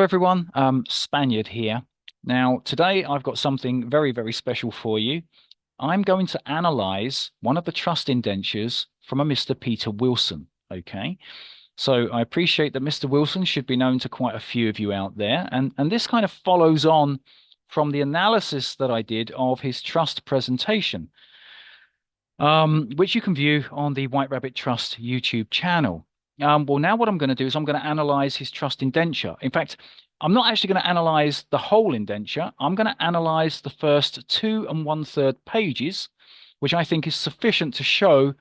everyone, Spaniard here. Now, today I've got something very, very special for you. I'm going to analyze one of the trust indentures from a Mr. Peter Wilson. Okay, so I appreciate that Mr. Wilson should be known to quite a few of you out there, and this kind of follows on from the analysis that I did of his trust presentation, which you can view on the White Rabbit Trust YouTube channel. Well, now what I'm going to do is I'm going to analyze his trust indenture. In fact, I'm not actually going to analyze the whole indenture. I'm going to analyze the first 2 1/3 pages, which I think is sufficient to show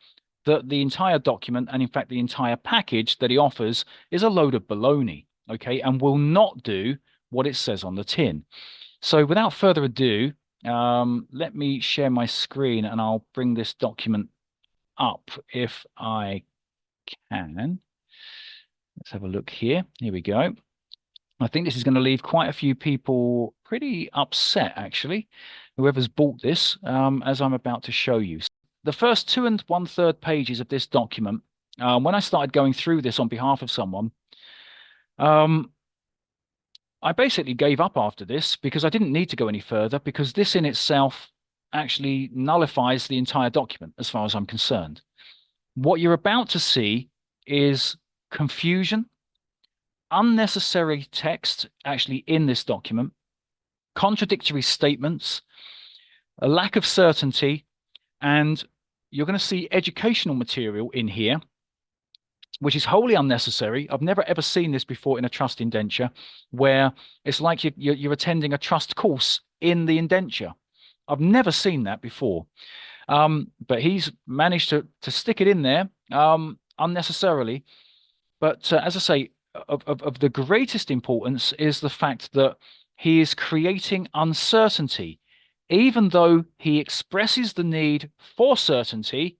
that the entire document, and in fact the entire package that he offers, is a load of baloney, okay, and will not do what it says on the tin. So without further ado, let me share my screen and I'll bring this document up if I can. Let's have a look here. Here we go. I think this is going to leave quite a few people pretty upset, actually, whoever's bought this, as I'm about to show you. The first 2 1/3 pages of this document, when I started going through this on behalf of someone, I basically gave up after this because I didn't need to go any further, because this in itself actually nullifies the entire document as far as I'm concerned. What you're about to see is confusion, unnecessary text actually in this document, contradictory statements, a lack of certainty, and you're going to see educational material in here, which is wholly unnecessary. I've never ever seen this before in a trust indenture, where it's like you're attending a trust course in the indenture. I've never seen that before. But he's managed to stick it in there unnecessarily. But as I say, of the greatest importance is the fact that he is creating uncertainty. Even though he expresses the need for certainty,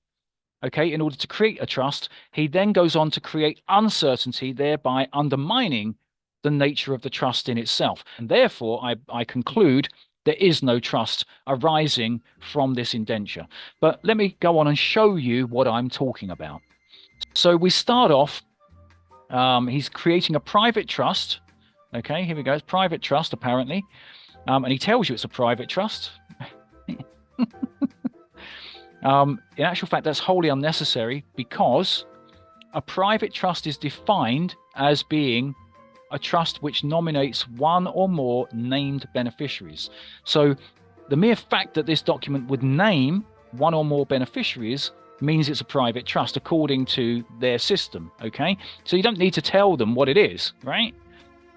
okay, in order to create a trust, he then goes on to create uncertainty, thereby undermining the nature of the trust in itself. And therefore, I conclude there is no trust arising from this indenture. But let me go on and show you what I'm talking about. So we start off, he's creating a private trust. Okay, here we go. It's private trust, apparently. And he tells you it's a private trust. In actual fact, that's wholly unnecessary, because a private trust is defined as being a trust which nominates one or more named beneficiaries. So the mere fact that this document would name one or more beneficiaries means it's a private trust according to their system, okay? So you don't need to tell them what it is, right?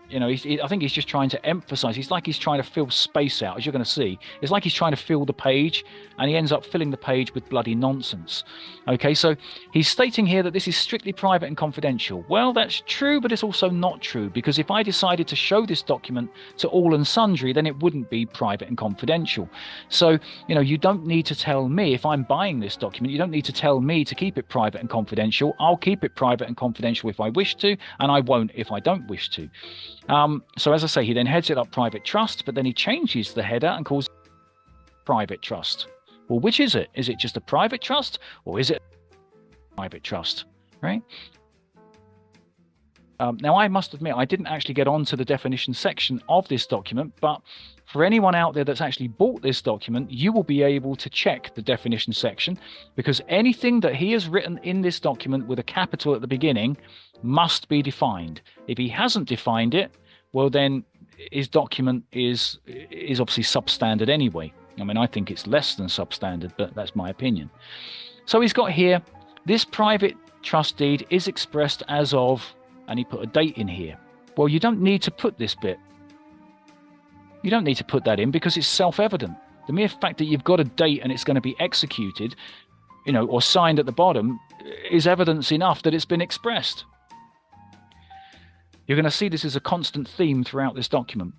You know, I think he's just trying to emphasize. It's like he's trying to fill space out, as you're going to see. It's like he's trying to fill the page, and he ends up filling the page with bloody nonsense. Okay, so he's stating here that this is strictly private and confidential. Well, that's true, but it's also not true, because if I decided to show this document to all and sundry, then it wouldn't be private and confidential. So, you know, you don't need to tell me, if I'm buying this document, you don't need to tell me to keep it private and confidential. I'll keep it private and confidential if I wish to, and I won't if I don't wish to. So as I say, he then heads it up private trust, but then he changes the header and calls it private trust. Well, which is it? Is it just a private trust, or is it a private trust, right? Now, I must admit, I didn't actually get onto the definition section of this document, but for anyone out there that's actually bought this document, you will be able to check the definition section, because anything that he has written in this document with a capital at the beginning must be defined. If he hasn't defined it, well, then his document is obviously substandard anyway. I mean, I think it's less than substandard, but that's my opinion. So he's got here, this private trust deed is expressed as of, and he put a date in here. Well, you don't need to put this bit. You don't need to put that in, because it's self-evident. The mere fact that you've got a date and it's going to be executed, you know, or signed at the bottom, is evidence enough that it's been expressed. You're going to see this is a constant theme throughout this document.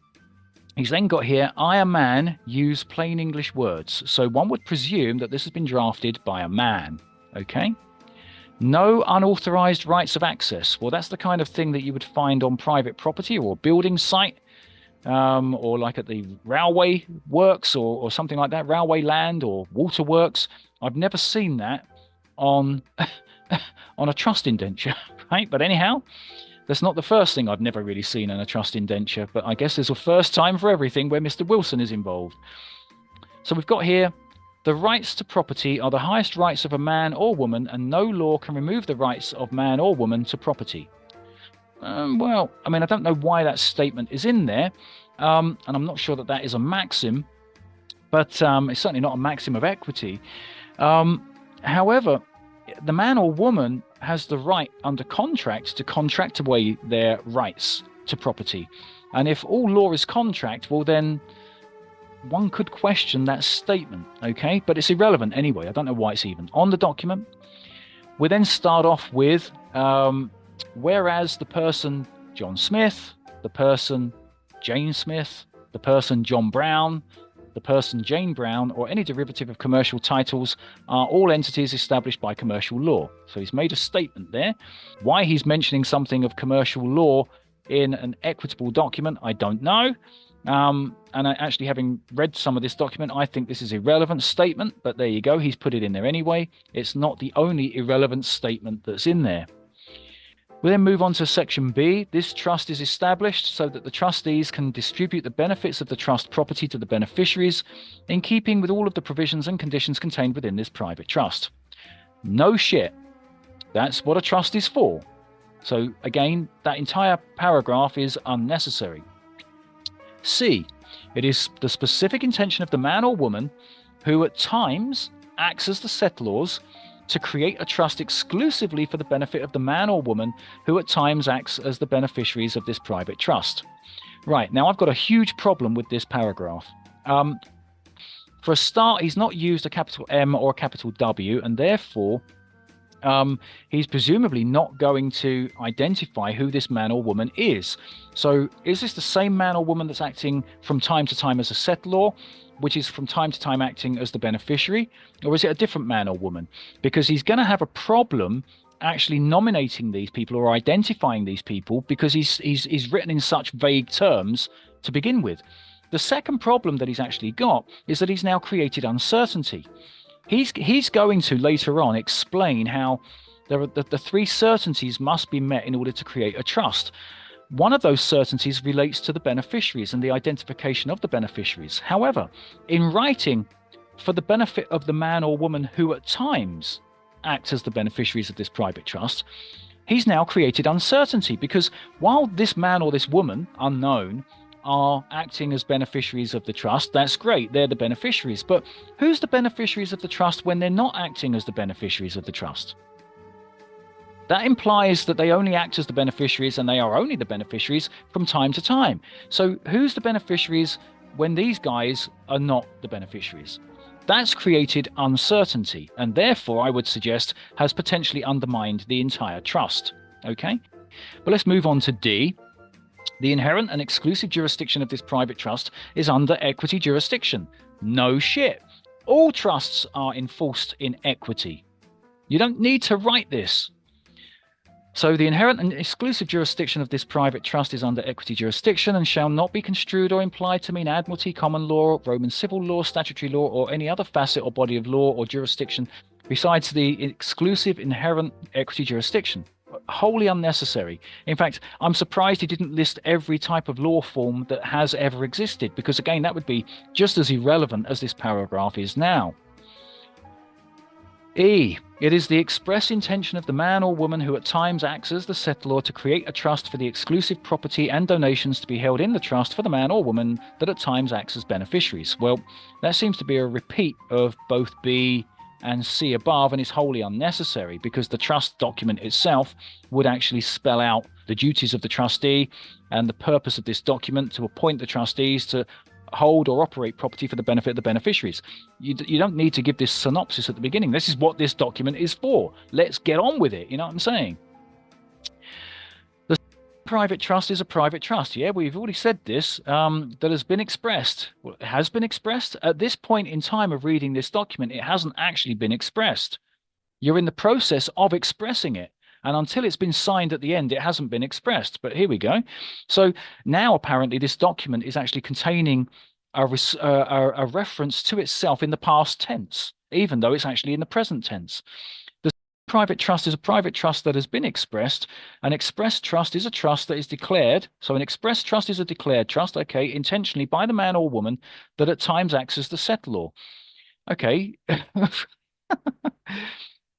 He's then got here, I, a man, use plain English words. So one would presume that this has been drafted by a man, okay? No unauthorized rights of access. Well, that's the kind of thing that you would find on private property or a building site, or like at the railway works or something like that, railway land or waterworks. I've never seen that on, on a trust indenture, right? But anyhow, That's not the first thing I've never really seen in a trust indenture, but I guess there's a first time for everything where Mr. Wilson is involved. So we've got here, the rights to property are the highest rights of a man or woman, and no law can remove the rights of man or woman to property. Well, I mean, I don't know why that statement is in there, and I'm not sure that that is a maxim, but it's certainly not a maxim of equity. However, the man or woman has the right under contract to contract away their rights to property. And if all law is contract, well, then one could question that statement, okay? But it's irrelevant anyway. I don't know why it's even on the document. We then start off with, whereas the person John Smith, the person Jane Smith, the person John Brown, the person Jane Brown, or any derivative of commercial titles are all entities established by commercial law. So he's made a statement there. Why he's mentioning something of commercial law in an equitable document, I don't know. And actually, having read some of this document, I think this is an irrelevant statement, but there you go. He's put it in there anyway. It's not the only irrelevant statement that's in there. We then move on to section B. This trust is established so that the trustees can distribute the benefits of the trust property to the beneficiaries in keeping with all of the provisions and conditions contained within this private trust. No shit. That's what a trust is for. So again, that entire paragraph is unnecessary. C. It is the specific intention of the man or woman who at times acts as the settlors to create a trust exclusively for the benefit of the man or woman who at times acts as the beneficiaries of this private trust. Right, now I've got a huge problem with this paragraph. For a start, he's not used a capital M or a capital W, and therefore he's presumably not going to identify who this man or woman is. So is this the same man or woman that's acting from time to time as a settlor, which is from time to time acting as the beneficiary, or is it a different man or woman? Because he's going to have a problem actually nominating these people or identifying these people because he's written in such vague terms to begin with. The second problem that he's actually got is that he's now created uncertainty. He's going to later on explain how the three certainties must be met in order to create a trust. One of those certainties relates to the beneficiaries and the identification of the beneficiaries. However, in writing, for the benefit of the man or woman who at times act as the beneficiaries of this private trust, he's now created uncertainty because while this man or this woman, unknown, are acting as beneficiaries of the trust, that's great, they're the beneficiaries. But who's the beneficiaries of the trust when they're not acting as the beneficiaries of the trust? That implies that they only act as the beneficiaries and they are only the beneficiaries from time to time. So who's the beneficiaries when these guys are not the beneficiaries? That's created uncertainty and therefore I would suggest has potentially undermined the entire trust. Okay, but let's move on to D. The inherent and exclusive jurisdiction of this private trust is under equity jurisdiction. No shit. All trusts are enforced in equity. You don't need to write this. So the inherent and exclusive jurisdiction of this private trust is under equity jurisdiction and shall not be construed or implied to mean admiralty, common law, Roman civil law, statutory law, or any other facet or body of law or jurisdiction besides the exclusive inherent equity jurisdiction. Wholly unnecessary. In fact, I'm surprised he didn't list every type of law form that has ever existed, because again, that would be just as irrelevant as this paragraph is now. E. It is the express intention of the man or woman who at times acts as the settlor to create a trust for the exclusive property and donations to be held in the trust for the man or woman that at times acts as beneficiaries. Well, that seems to be a repeat of both B and C above and is wholly unnecessary because the trust document itself would actually spell out the duties of the trustee and the purpose of this document to appoint the trustees to hold or operate property for the benefit of the beneficiaries. You don't need to give this synopsis at the beginning. This is what this document is for. Let's get on with it. You know what I'm saying? The private trust is a private trust. Yeah, we've already said this, that has been expressed. Well, it has been expressed. At this point in time of reading this document, it hasn't actually been expressed. You're in the process of expressing it. And until it's been signed at the end, it hasn't been expressed. But here we go. So now apparently this document is actually containing a reference to itself in the past tense, even though it's actually in the present tense. The private trust is a private trust that has been expressed. An expressed trust is a trust that is declared. So an expressed trust is a declared trust, okay, intentionally by the man or woman that at times acts as the settlor. Okay.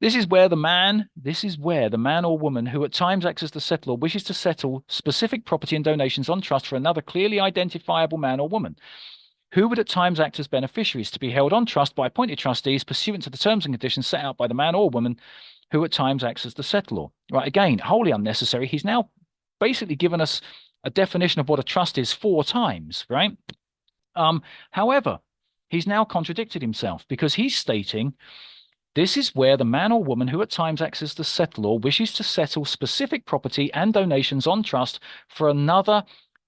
This is where the man or woman who at times acts as the settlor wishes to settle specific property and donations on trust for another clearly identifiable man or woman who would at times act as beneficiaries to be held on trust by appointed trustees pursuant to the terms and conditions set out by the man or woman who at times acts as the settlor. Right, again, wholly unnecessary. He's now basically given us a definition of what a trust is 4 times, right? However, he's now contradicted himself because he's stating this is where the man or woman who at times acts as the settlor wishes to settle specific property and donations on trust for another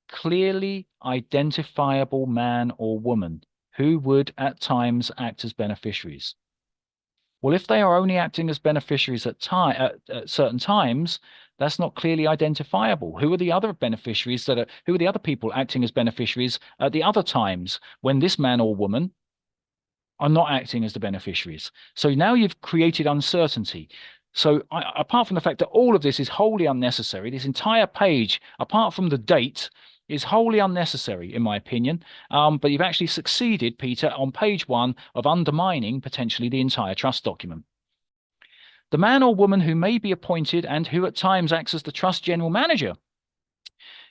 clearly identifiable man or woman who would at times act as beneficiaries. Well, if they are only acting as beneficiaries at certain times, that's not clearly identifiable. Who are the other beneficiaries who are the other people acting as beneficiaries at the other times when this man or woman are not acting as the beneficiaries? So now you've created uncertainty. So apart from the fact that all of this is wholly unnecessary, this entire page, apart from the date, is wholly unnecessary, in my opinion. But you've actually succeeded, Peter, on page 1 of undermining potentially the entire trust document. The man or woman who may be appointed and who at times acts as the trust general manager,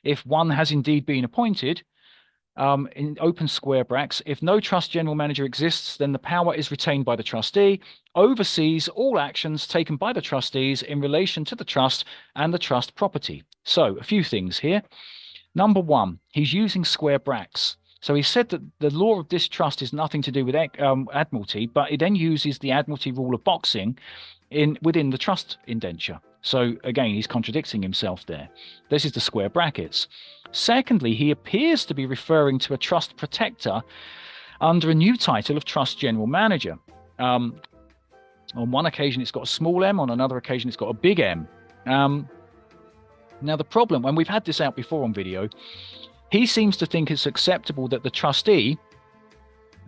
if one has indeed been appointed, in open square brackets, if no trust general manager exists, then the power is retained by the trustee, oversees all actions taken by the trustees in relation to the trust and the trust property. So a few things here. Number 1, he's using square brackets. So he said that the law of distrust is nothing to do with admiralty, but he then uses the admiralty rule of boxing within the trust indenture. So again, he's contradicting himself there. This is the square brackets. Secondly, he appears to be referring to a trust protector under a new title of trust general manager. On one occasion, it's got a small m. On another occasion, it's got a big M. Now, the problem, when we've had this out before on video, he seems to think it's acceptable that the trustee,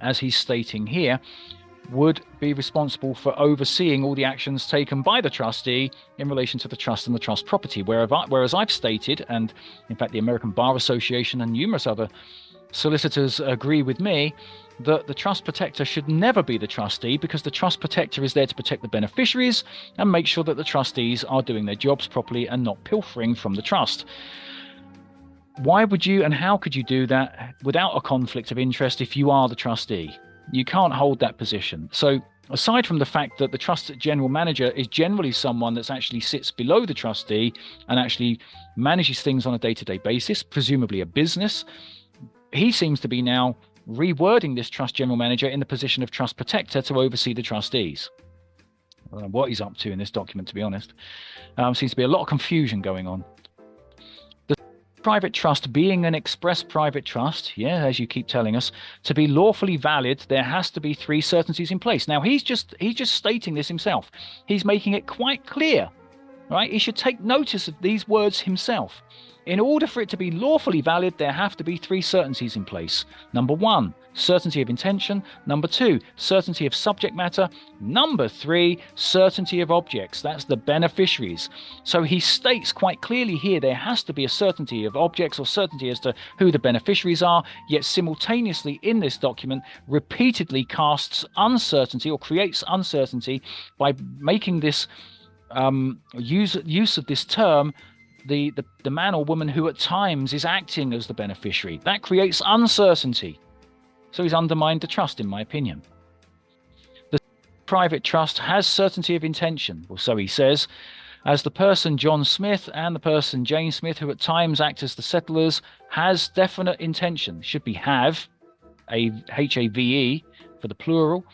as he's stating here, would be responsible for overseeing all the actions taken by the trustee in relation to the trust and the trust property. Whereas I've stated, and in fact the American Bar Association and numerous other solicitors agree with me, that the trust protector should never be the trustee, because the trust protector is there to protect the beneficiaries and make sure that the trustees are doing their jobs properly and not pilfering from the trust. Why would you and how could you do that without a conflict of interest if you are the trustee? You can't hold that position. So aside from the fact that the trust general manager is generally someone that actually sits below the trustee and actually manages things on a day-to-day basis, presumably a business, he seems to be now rewording this trust general manager in the position of trust protector to oversee the trustees. I don't know what he's up to in this document, to be honest. Seems to be a lot of confusion going on. Private trust being an express private trust, yeah, as you keep telling us, to be lawfully valid, there has to be 3 certainties in place. Now, he's just stating this himself. He's making it quite clear, right? He should take notice of these words himself. In order for it to be lawfully valid, there have to be 3 certainties in place. Number 1, certainty of intention. Number 2, certainty of subject matter. Number 3, certainty of objects. That's the beneficiaries. So he states quite clearly here there has to be a certainty of objects or certainty as to who the beneficiaries are, yet simultaneously in this document repeatedly casts uncertainty or creates uncertainty by making this use of this term, the man or woman who at times is acting as the beneficiary. That creates uncertainty. So he's undermined the trust, in my opinion. The private trust has certainty of intention, or so he says, as the person John Smith and the person Jane Smith, who at times act as the settlers, has definite intention. Should be have, H-A-V-E for the plural,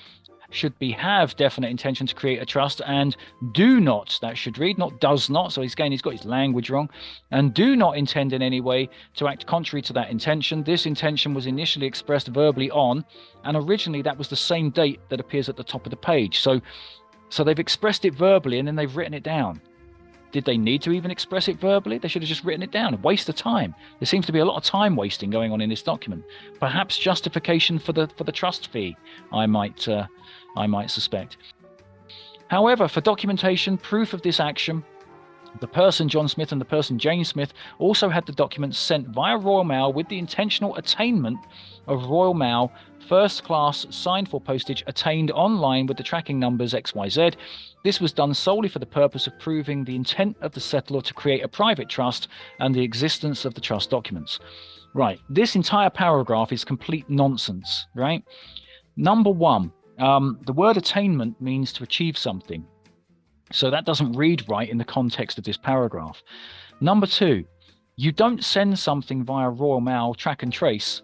should be have definite intention to create a trust, and do not, that should read, not does not, so he's got his language wrong, and do not intend in any way to act contrary to that intention. This intention was initially expressed verbally on, and originally that was the same date that appears at the top of the page. So they've expressed it verbally and then they've written it down. Did they need to even express it verbally? They should have just written it down. A waste of time. There seems to be a lot of time wasting going on in this document. Perhaps justification for the trust fee, I might suspect. However, for documentation, proof of this action, the person John Smith and the person Jane Smith also had the documents sent via Royal Mail with the intentional attainment of Royal Mail first class signed for postage attained online with the tracking numbers XYZ. This was done solely for the purpose of proving the intent of the settlor to create a private trust and the existence of the trust documents. Right, this entire paragraph is complete nonsense, right? Number one, the word attainment means to achieve something. So that doesn't read right in the context of this paragraph. Number two, you don't send something via Royal Mail track and trace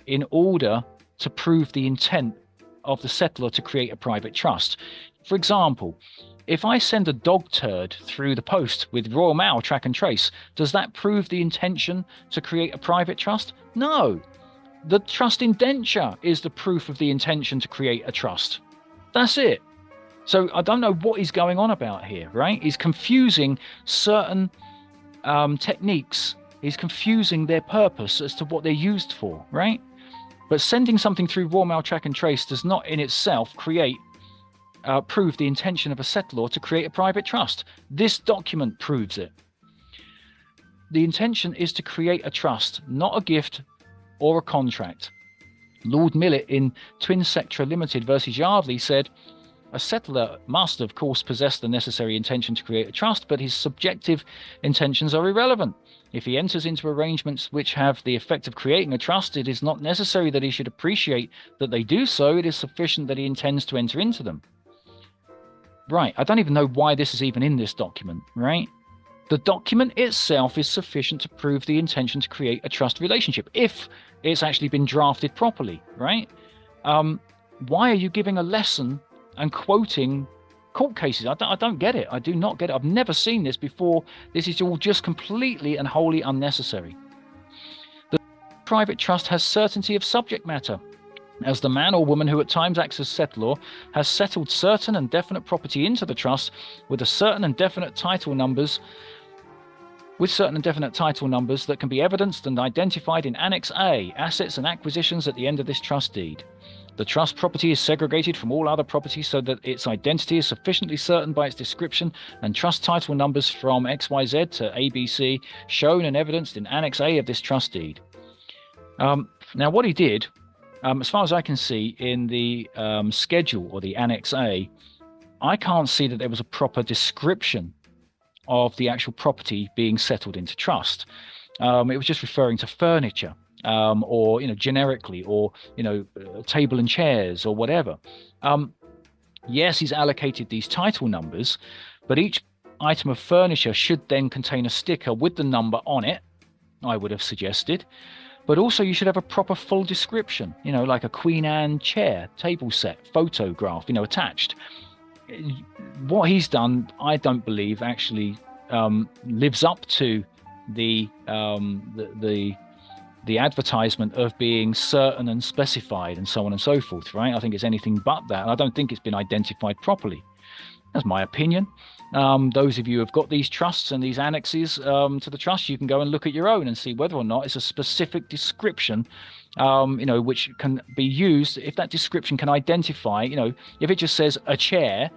in order to prove the intent of the settlor to create a private trust. For example, if I send a dog turd through the post with Royal Mail track and trace, does that prove the intention to create a private trust? No. The trust indenture is the proof of the intention to create a trust. That's it. So I don't know what he's going on about here, right? He's confusing certain techniques. He's confusing their purpose as to what they're used for, right? But sending something through Royal Mail track and trace does not in itself prove the intention of a settlor to create a private trust. This document proves it. The intention is to create a trust, not a gift or a contract. Lord Millett in Twin Sectra Limited versus Yardley said, a settlor must, of course, possess the necessary intention to create a trust, but his subjective intentions are irrelevant. If he enters into arrangements which have the effect of creating a trust, it is not necessary that he should appreciate that they do so. It is sufficient that he intends to enter into them. Right. I don't even know why this is even in this document, right? The document itself is sufficient to prove the intention to create a trust relationship if it's actually been drafted properly, right? Why are you giving a lesson and quoting court cases? I don't get it. I do not get it. I've never seen this before. This is all just completely and wholly unnecessary. The private trust has certainty of subject matter, as the man or woman who at times acts as settlor has settled certain and definite property into the trust with certain and definite title numbers that can be evidenced and identified in Annex A, assets and acquisitions at the end of this trust deed. The trust property is segregated from all other property so that its identity is sufficiently certain by its description, and trust title numbers from XYZ to ABC shown and evidenced in Annex A of this trust deed. Now, what he did, as far as I can see in the schedule or the Annex A, I can't see that there was a proper description of the actual property being settled into trust. It was just referring to furniture. Or generically, or table and chairs or whatever. Yes, he's allocated these title numbers, but each item of furniture should then contain a sticker with the number on it, I would have suggested. But also you should have a proper full description, like a Queen Anne chair, table set, photograph, attached. What he's done, I don't believe actually lives up to the advertisement of being certain and specified and so on and so forth, right? I think it's anything but that. I don't think it's been identified properly. That's my opinion. Those of you who have got these trusts and these annexes to the trust, you can go and look at your own and see whether or not it's a specific description, which can be used. If that description can identify, if it just says a chair,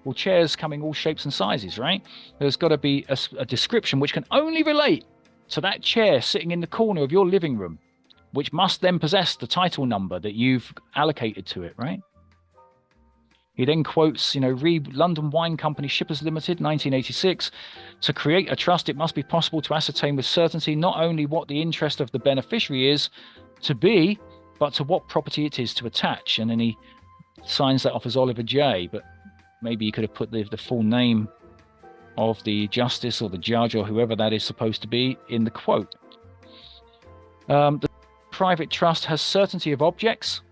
well, chairs come in all shapes and sizes, right? There's got to be a description which can only relate to that chair sitting in the corner of your living room, which must then possess the title number that you've allocated to it, right? He then quotes, read London Wine Company Shippers Limited, 1986. To create a trust, it must be possible to ascertain with certainty not only what the interest of the beneficiary is to be, but to what property it is to attach. And then he signs that off as Oliver J. But maybe he could have put the full name of the justice or the judge or whoever that is supposed to be in the quote. The private trust has certainty of objects.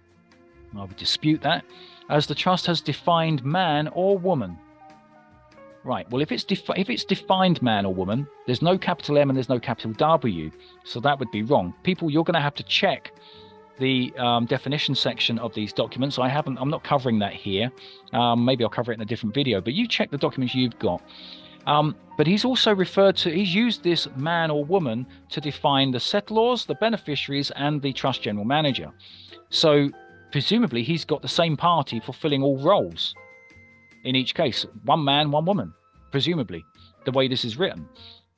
I would dispute that, as the trust has defined man or woman. Right, well, if it's defined man or woman, there's no capital M and there's no capital W, so that would be wrong. People, you're going to have to check the definition section of these documents. I'm not covering that here. Maybe I'll cover it in a different video, but you check the documents you've got. But he's also he's used this man or woman to define the settlors, the beneficiaries, and the trust general manager. So presumably he's got the same party fulfilling all roles. in each case. One man, one woman, presumably, the way this is written.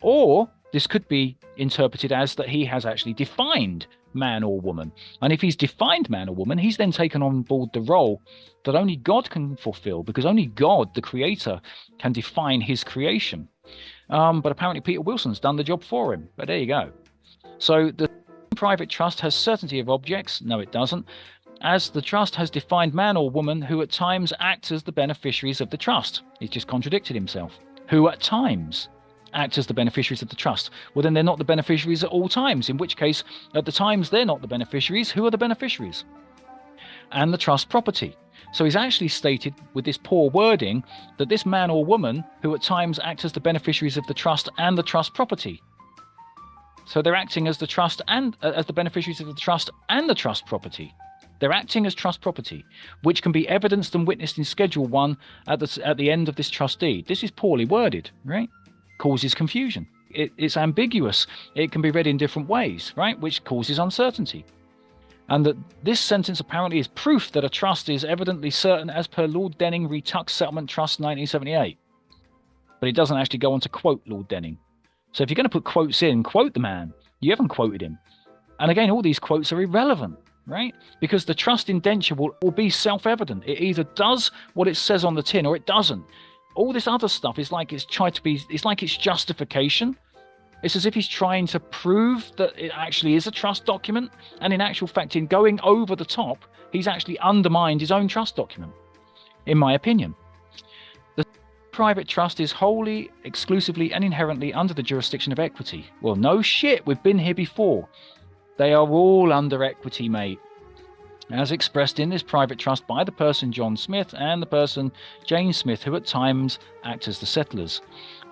Or this could be interpreted as that he has actually defined man or woman. And if he's defined man or woman, he's then taken on board the role that only God can fulfill, because only God, the creator, can define his creation. But apparently Peter Wilson's done the job for him. But there you go. So the private trust has certainty of objects. No, it doesn't. As the trust has defined man or woman who at times act as the beneficiaries of the trust. He's just contradicted himself. Who at times act as the beneficiaries of the trust. Well, then they're not the beneficiaries at all times, in which case, at the times they're not the beneficiaries. Who are the beneficiaries? And the trust property. So he's actually stated with this poor wording that this man or woman who at times act as the beneficiaries of the trust and the trust property. So they're acting as the trust and as the beneficiaries of the trust and the trust property. They're acting as trust property, which can be evidenced and witnessed in Schedule 1 at the end of this trust deed. This is poorly worded, right? Causes confusion. It's ambiguous. It can be read in different ways, right? Which causes uncertainty. And that this sentence apparently is proof that a trust is evidently certain as per Lord Denning re Tuck Settlement Trust 1978. But it doesn't actually go on to quote Lord Denning. So if you're going to put quotes in, quote the man. You haven't quoted him. And again, all these quotes are irrelevant, right? Because the trust indenture will be self-evident. It either does what it says on the tin or it doesn't. All this other stuff is like it's like it's justification. It's as if he's trying to prove that it actually is a trust document. And in actual fact, in going over the top, he's actually undermined his own trust document, in my opinion. The private trust is wholly, exclusively, and inherently under the jurisdiction of equity. Well, no shit, we've been here before. They are all under equity, mate. As expressed in this private trust by the person John Smith and the person Jane Smith, who at times act as the settlers.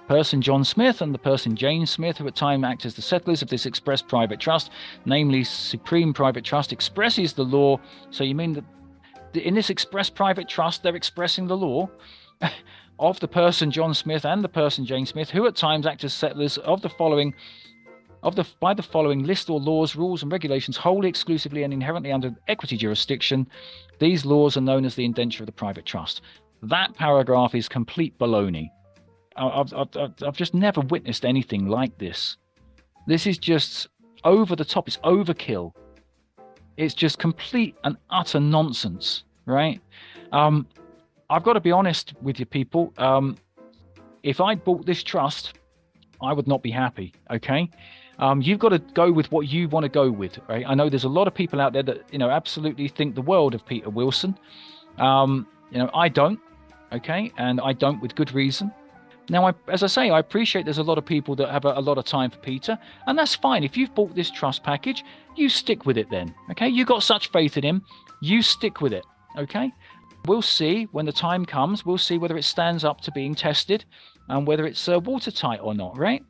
Person John Smith and the person Jane Smith, who at times act as the settlers of this express private trust, namely Supreme Private Trust, expresses the law. So you mean that in this express private trust, they're expressing the law of the person John Smith and the person Jane Smith, who at times act as settlers of the following by the following list or laws, rules, and regulations wholly, exclusively, and inherently under equity jurisdiction. These laws are known as the indenture of the private trust. That paragraph is complete baloney. I've just never witnessed anything like this. This is just over the top. It's overkill. It's just complete and utter nonsense, right? I've got to be honest with you people. If I'd bought this trust, I would not be happy, okay? You've got to go with what you want to go with, right? I know there's a lot of people out there that, absolutely think the world of Peter Wilson. I don't, okay? And I don't with good reason. Now, as I say, I appreciate there's a lot of people that have a lot of time for Peter, and that's fine. If you've bought this trust package, you stick with it then, okay? You got such faith in him, you stick with it, okay? We'll see when the time comes. We'll see whether it stands up to being tested and whether it's watertight or not, right?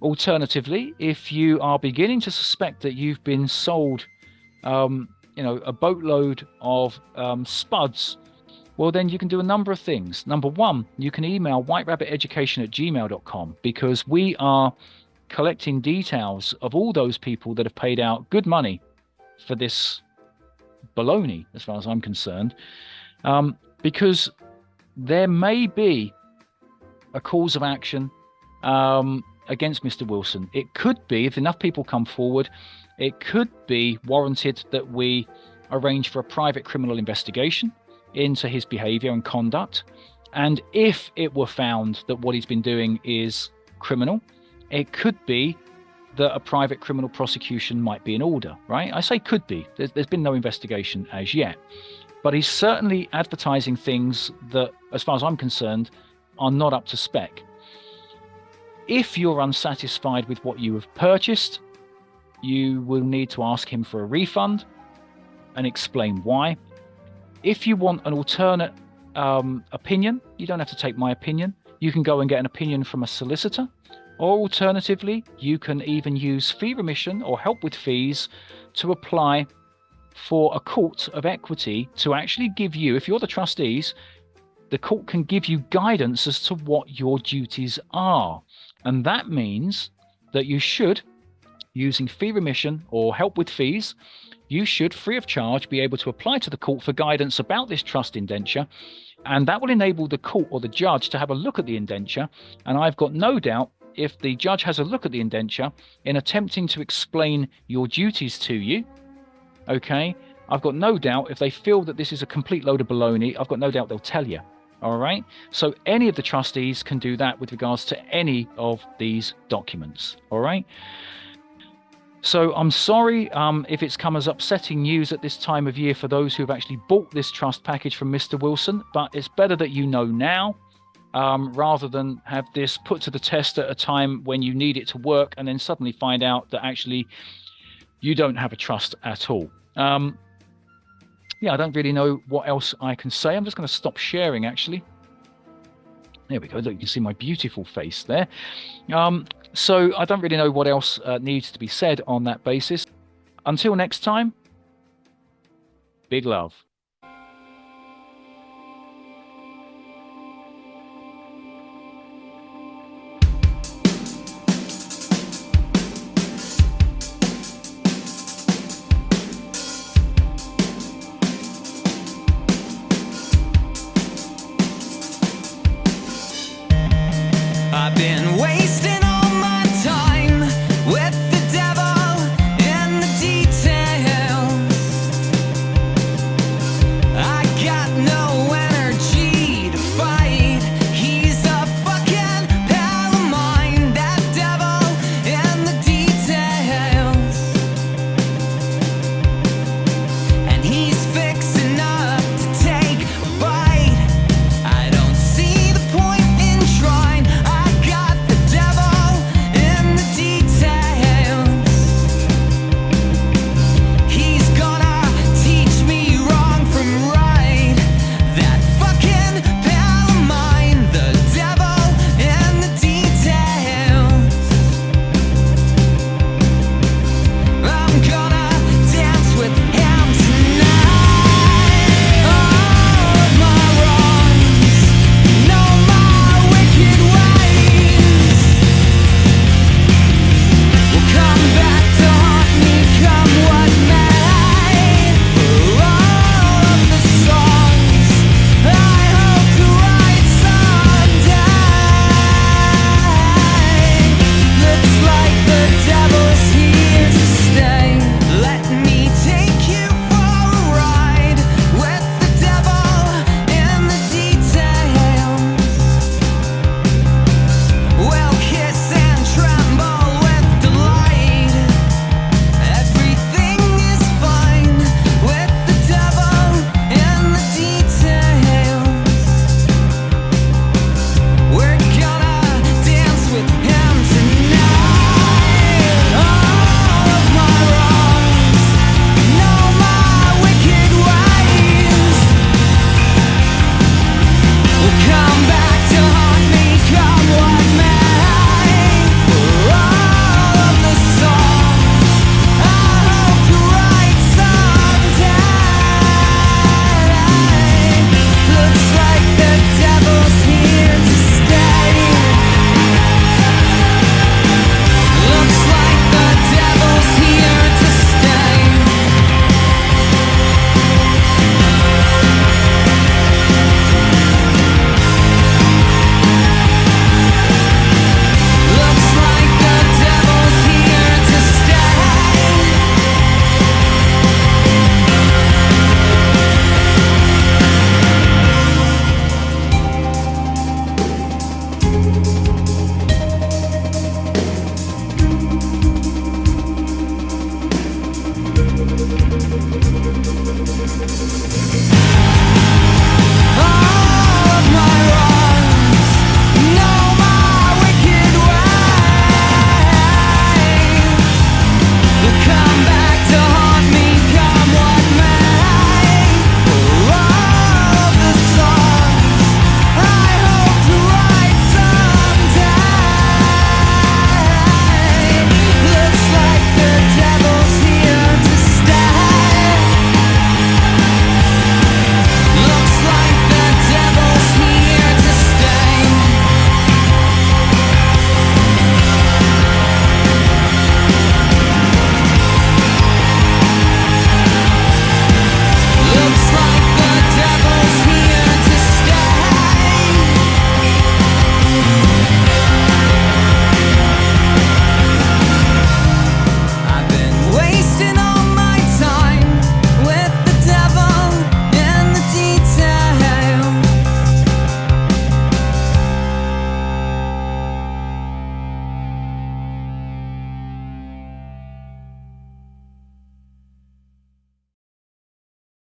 Alternatively, if you are beginning to suspect that you've been sold, a boatload of spuds, well, then you can do a number of things. Number one, you can email whiterabbiteducation@gmail.com, because we are collecting details of all those people that have paid out good money for this baloney, as far as I'm concerned, because there may be a cause of action against Mr. Wilson. It could be, if enough people come forward, it could be warranted that we arrange for a private criminal investigation into his behavior and conduct. And if it were found that what he's been doing is criminal, it could be that a private criminal prosecution might be in order, right? I say could be. There's been no investigation as yet. But he's certainly advertising things that, as far as I'm concerned, are not up to spec. If you're unsatisfied with what you have purchased, you will need to ask him for a refund and explain why. If you want an alternate opinion, you don't have to take my opinion. You can go and get an opinion from a solicitor. Or alternatively, you can even use fee remission or help with fees to apply for a court of equity to actually give you, if you're the trustees, the court can give you guidance as to what your duties are. And that means that you should, using fee remission or help with fees, you should, free of charge, be able to apply to the court for guidance about this trust indenture And that will enable the court or the judge to have a look at the indenture. And I've got no doubt if the judge has a look at the indenture in attempting to explain your duties to you, okay, I've got no doubt if they feel that this is a complete load of baloney, I've got no doubt they'll tell you. All right. So any of the trustees can do that with regards to any of these documents. All right. So I'm sorry if it's come as upsetting news at this time of year for those who've actually bought this trust package from Mr. Wilson, but it's better that you know now rather than have this put to the test at a time when you need it to work and then suddenly find out that actually you don't have a trust at all. Yeah, I don't really know what else I can say. I'm just going to stop sharing, actually. There we go. Look, you can see my beautiful face there. So I don't really know what else needs to be said on that basis. Until next time, big love. I've been waiting.